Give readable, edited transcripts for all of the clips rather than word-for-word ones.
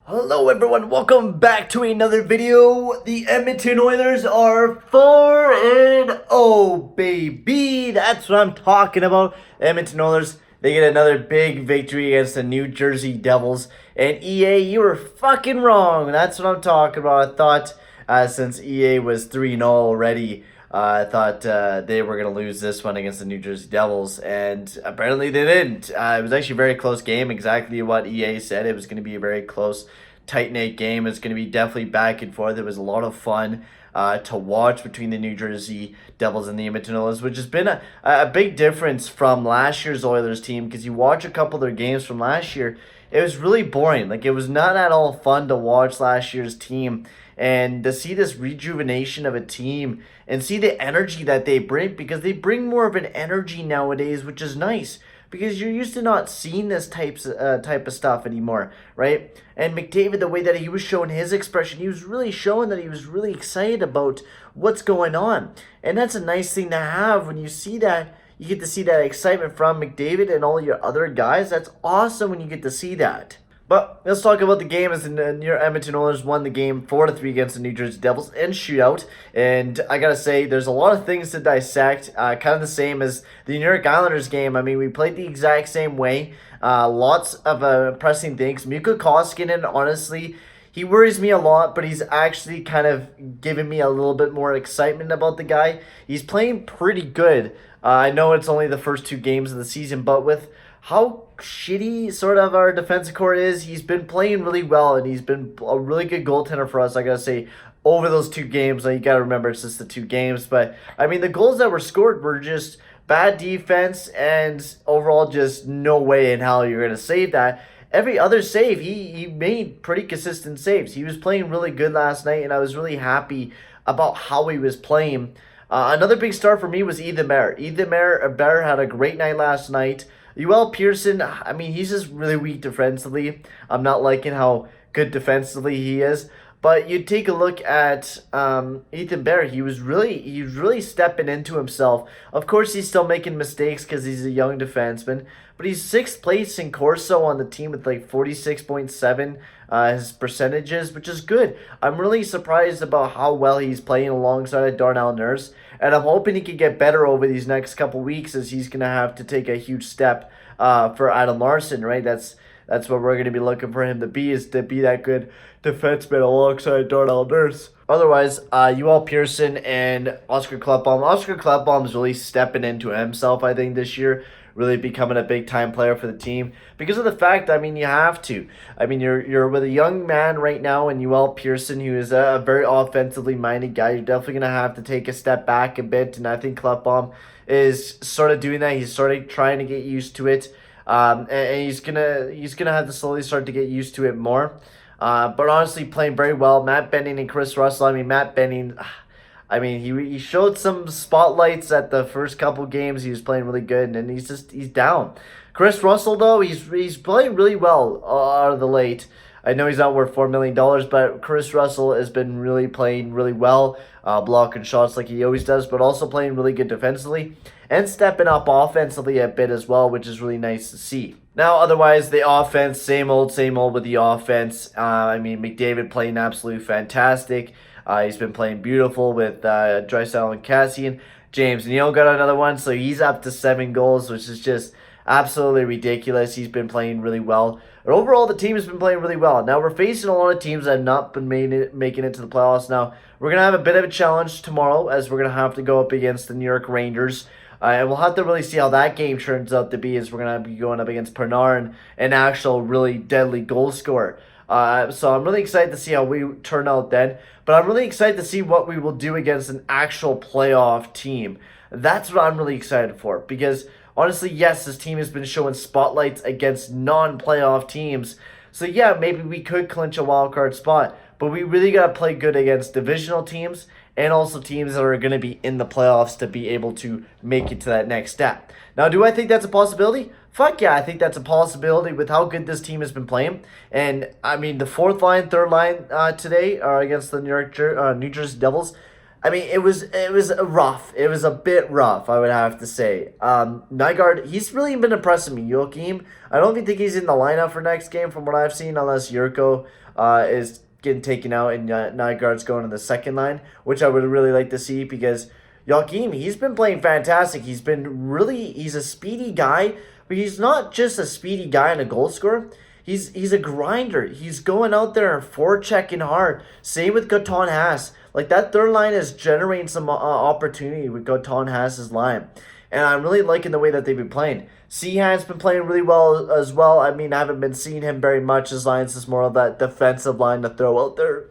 Hello everyone, welcome back to another video. The Edmonton Oilers are 4-0, baby. That's what I'm talking about. Edmonton Oilers, they get another big victory against the New Jersey Devils. And EA, you were fucking wrong. That's what I'm talking about. I thought since EA was 3-0 already, I thought they were going to lose this one against the New Jersey Devils, and apparently they didn't. It was actually a very close game, exactly what EA said. It was going to be a very close, tight-knit game. It's going to be definitely back and forth. It was a lot of fun to watch between the New Jersey Devils and the Edmonton Oilers, which has been a big difference from last year's Oilers team, because you watch a couple of their games from last year, it was really boring. Like, it was not at all fun to watch last year's team. And to see this rejuvenation of a team and see the energy that they bring, because they bring more of an energy nowadays, which is nice, because you're used to not seeing this type of stuff anymore, right? And McDavid, the way that he was showing his expression, he was really showing that he was really excited about what's going on. And that's a nice thing to have when you see that. You get to see that excitement from McDavid and all your other guys. That's awesome when you get to see that. But let's talk about the game, as the Edmonton Oilers won the game 4-3 against the New Jersey Devils in shootout. And I gotta say, there's a lot of things to dissect. Kind of the same as the New York Islanders game. I mean, we played the exact same way. Lots of pressing things. Mikko Koskinen, honestly, he worries me a lot, but he's actually kind of giving me a little bit more excitement about the guy. He's playing pretty good. I know it's only the first two games of the season, but with how shitty sort of our defensive core is, he's been playing really well, and he's been a really good goaltender for us, I gotta say, over those two games. Now, you gotta remember it's just the two games, but I mean, the goals that were scored were just bad defense, and overall just no way in hell you're gonna save that. Every other save, he made pretty consistent saves. He was playing really good last night, and I was really happy about how he was playing. Another big star for me was Ethan Bear. Ethan Bear had a great night last night. UL Pearson, I mean, he's just really weak defensively. I'm not liking how good defensively he is. But you take a look at Ethan Bear. He was really stepping into himself. Of course, he's still making mistakes because he's a young defenseman. But he's 6th place in Corso on the team with like 46.7 his percentages, which is good. I'm really surprised about how well he's playing alongside Darnell Nurse. And I'm hoping he can get better over these next couple weeks, as he's going to have to take a huge step for Adam Larson, right? That's what we're going to be looking for him to be, is to be that good defenseman alongside Darnell Nurse. Otherwise, UL Pearson and Oscar Klefbom. Oscar Klefbom is really stepping into himself, I think, this year. Really becoming a big-time player for the team. Because of the fact, I mean, you have to. I mean, you're with a young man right now in UL Pearson, who is a very offensively minded guy. You're definitely going to have to take a step back a bit. And I think Klefbom is sort of doing that. He's sort of trying to get used to it. And he's gonna have to slowly start to get used to it more. But honestly, playing very well. Matt Benning and Chris Russell. I mean, Matt Benning, I mean, he showed some spotlights at the first couple games. He was playing really good, and he's down. Chris Russell, though, he's playing really well out of the late. I know he's not worth $4 million, but Chris Russell has been really playing really well, blocking shots like he always does, but also playing really good defensively and stepping up offensively a bit as well, which is really nice to see. Now, otherwise, the offense, same old with the offense. I mean, McDavid playing absolutely fantastic. He's been playing beautiful with Draisaitl and Kassian. James Neal got another one, so he's up to 7 goals, which is just absolutely ridiculous. He's been playing really well. But overall, the team has been playing really well. Now, we're facing a lot of teams that have not been making it to the playoffs. Now, we're going to have a bit of a challenge tomorrow, as we're going to have to go up against the New York Rangers. And we'll have to really see how that game turns out to be, as we're going to be going up against Pernard, an actual really deadly goal scorer. So I'm really excited to see how we turn out then. But I'm really excited to see what we will do against an actual playoff team. That's what I'm really excited for. Because, honestly, yes, this team has been showing spotlights against non-playoff teams. So, yeah, maybe we could clinch a wild card spot. But we really got to play good against divisional teams and also teams that are going to be in the playoffs to be able to make it to that next step. Now, do I think that's a possibility? Fuck yeah, I think that's a possibility with how good this team has been playing. And, I mean, the third line today against the New Jersey Devils, I mean, it was rough. It was a bit rough, I would have to say. Nygaard, he's really been impressing me. Joachim, I don't even think he's in the lineup for next game from what I've seen, unless Yurko is getting taken out and Nygaard's going to the second line, which I would really like to see because Joachim, he's been playing fantastic. He's a speedy guy, but he's not just a speedy guy and a goal scorer. He's a grinder. He's going out there and forechecking hard. Same with Gaetan Haas. Like that third line is generating some opportunity with Gaetan Haas's line. And I'm really liking the way that they've been playing. Seahan's been playing really well as well. I mean, I haven't been seeing him very much. His lines is more of that defensive line to throw out there.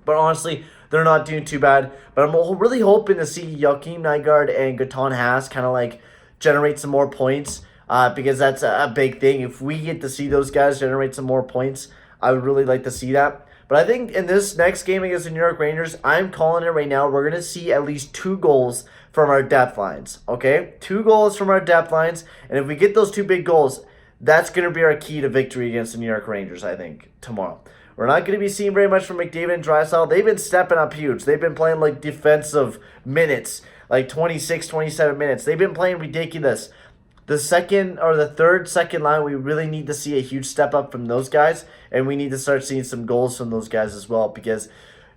But honestly, they're not doing too bad. But I'm really hoping to see Joachim Nygaard and Gaetan Haas kind of like generate some more points. Because that's a big thing. If we get to see those guys generate some more points, I would really like to see that. But I think in this next game against the New York Rangers, I'm calling it right now. We're going to see at least 2 goals from our depth lines. Okay? 2 goals from our depth lines. And if we get those 2 big goals, that's going to be our key to victory against the New York Rangers, I think, tomorrow. We're not going to be seeing very much from McDavid and Draisaitl. They've been stepping up huge. They've been playing like defensive minutes, like 26, 27 minutes. They've been playing ridiculous. The third second line, we really need to see a huge step up from those guys, and we need to start seeing some goals from those guys as well, because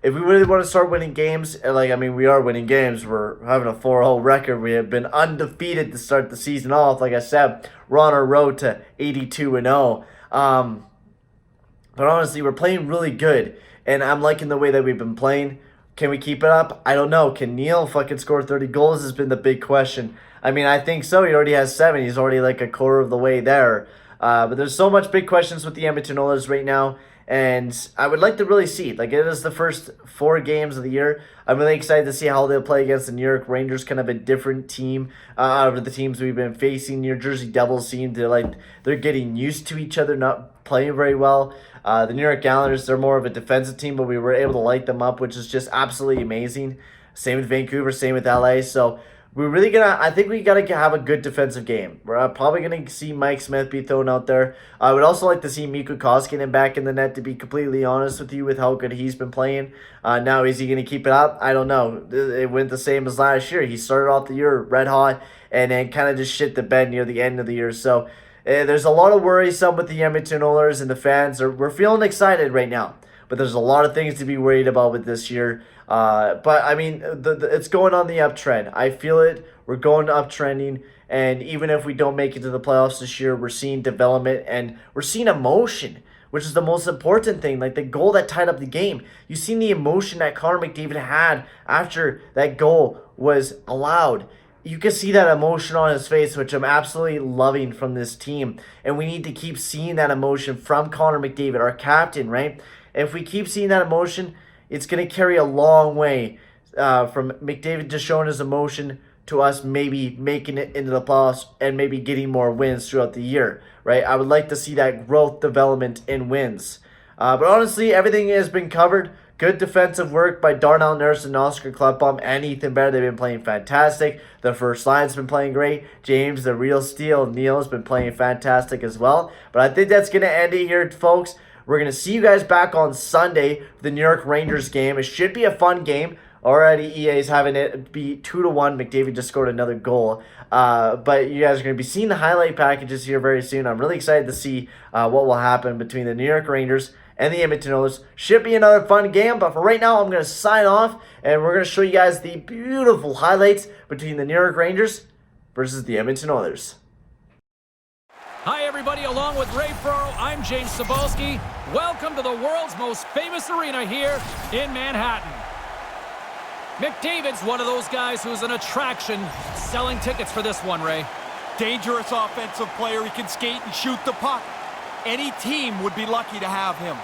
if we really want to start winning games, we are winning games. We're having a 4-0 record. We have been undefeated to start the season off. Like I said, we're on our road to 82-0. But honestly, we're playing really good, and I'm liking the way that we've been playing. Can we keep it up? I don't know. Can Neil fucking score 30 goals has been the big question. I mean, I think so. He already has 7. He's already like a quarter of the way there. But there's so much big questions with the Edmonton Oilers right now. And I would like to really see it. Like, it is the first 4 games of the year. I'm really excited to see how they'll play against the New York Rangers, kind of a different team out of the teams we've been facing. New Jersey Devils seem to, they're getting used to each other, not playing very well. The New York Islanders, they're more of a defensive team, but we were able to light them up, which is just absolutely amazing. Same with Vancouver, same with LA. So we're really I think we got to have a good defensive game. We're probably going to see Mike Smith be thrown out there. I would also like to see Mikko Koskinen back in the net, to be completely honest with you, with how good he's been playing. Now, is he going to keep it up? I don't know. It went the same as last year. He started off the year red hot and then kind of just shit the bed near the end of the year. So there's a lot of worrisome with the Edmonton Oilers, and the fans. We're feeling excited right now. But there's a lot of things to be worried about with this year. But, I mean, it's going on the uptrend. I feel it. We're going uptrending. And even if we don't make it to the playoffs this year, we're seeing development and we're seeing emotion, which is the most important thing. Like the goal that tied up the game. You've seen the emotion that Connor McDavid had after that goal was allowed. You can see that emotion on his face, which I'm absolutely loving from this team. And we need to keep seeing that emotion from Connor McDavid, our captain, right? If we keep seeing that emotion, it's going to carry a long way from McDavid just showing his emotion to us maybe making it into the playoffs and maybe getting more wins throughout the year, right? I would like to see that growth, development, and wins. But honestly, everything has been covered. Good defensive work by Darnell Nurse and Oscar Klefbom and Ethan Bear. They've been playing fantastic. The first line's been playing great. James, the real steal, Neil has been playing fantastic as well. But I think that's going to end it here, folks. We're going to see you guys back on Sunday for the New York Rangers game. It should be a fun game. Already EA's having it be 2-1. McDavid just scored another goal. But you guys are going to be seeing the highlight packages here very soon. I'm really excited to see what will happen between the New York Rangers and the Edmonton Oilers. Should be another fun game. But for right now, I'm going to sign off. And we're going to show you guys the beautiful highlights between the New York Rangers versus the Edmonton Oilers. Hi, everybody. Along with Ray Furrow, I'm James Cebulski. Welcome to the world's most famous arena here in Manhattan. McDavid's one of those guys who's an attraction. Selling tickets for this one, Ray. Dangerous offensive player. He can skate and shoot the puck. Any team would be lucky to have him.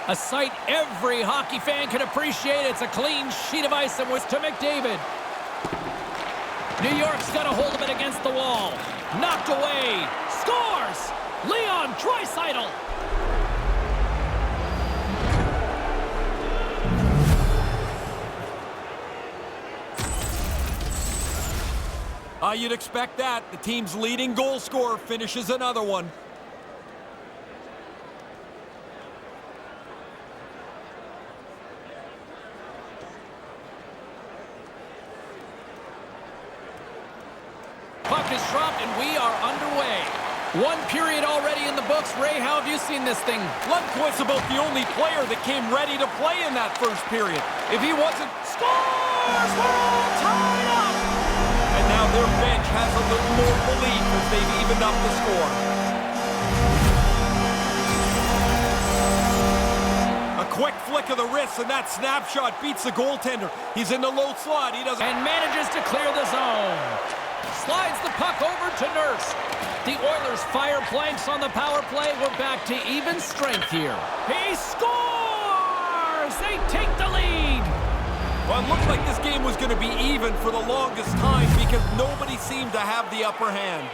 A sight every hockey fan can appreciate. It's a clean sheet of ice and was to McDavid. New York's got a hold of it against the wall. Knocked away. Scores! Leon Draisaitl. You'd expect that. The team's leading goal scorer finishes another one. Puck is dropped and we are underway. 1 period already in the books. Ray, how have you seen this thing? Lundqvist's about the only player that came ready to play in that first period. If he wasn't... Scores! We're all tied up! And now their bench has a little more belief as they've evened up the score. A quick flick of the wrist, and that snapshot beats the goaltender. He's in the low slot. He doesn't... And manages to clear the zone. Slides the puck over to Nurse. The Oilers fire planks on the power play. We're back to even strength here. He scores! They take the lead. Well, it looked like this game was going to be even for the longest time because nobody seemed to have the upper hand.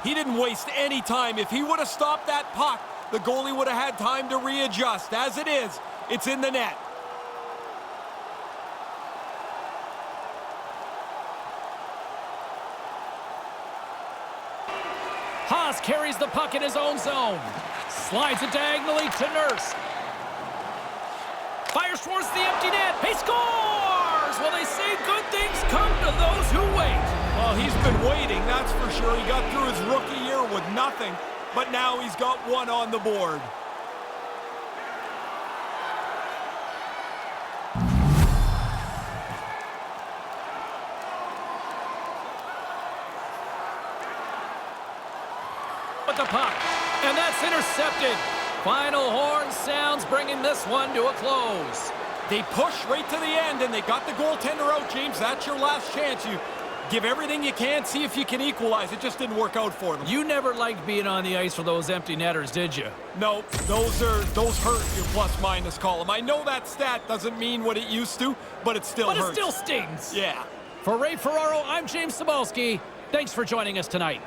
He didn't waste any time. If he would have stopped that puck, the goalie would have had time to readjust. As it is, it's in the net. Haas carries the puck in his own zone. Slides it diagonally to Nurse. Fires towards the empty net. He scores! Well, they say good things come to those who wait. Well, he's been waiting, that's for sure. He got through his rookie year with nothing, but now he's got one on the board. With the puck, and that's intercepted. Final horn sounds, bringing this one to a close. They push right to the end, and they got the goaltender out, James. That's your last chance. You give everything you can, see if you can equalize. It just didn't work out for them. You never liked being on the ice for those empty netters, did you? No, those hurt your plus-minus column. I know that stat doesn't mean what it used to, but it still hurts. But it still stings. Yeah. For Ray Ferraro, I'm James Cybulski. Thanks for joining us tonight.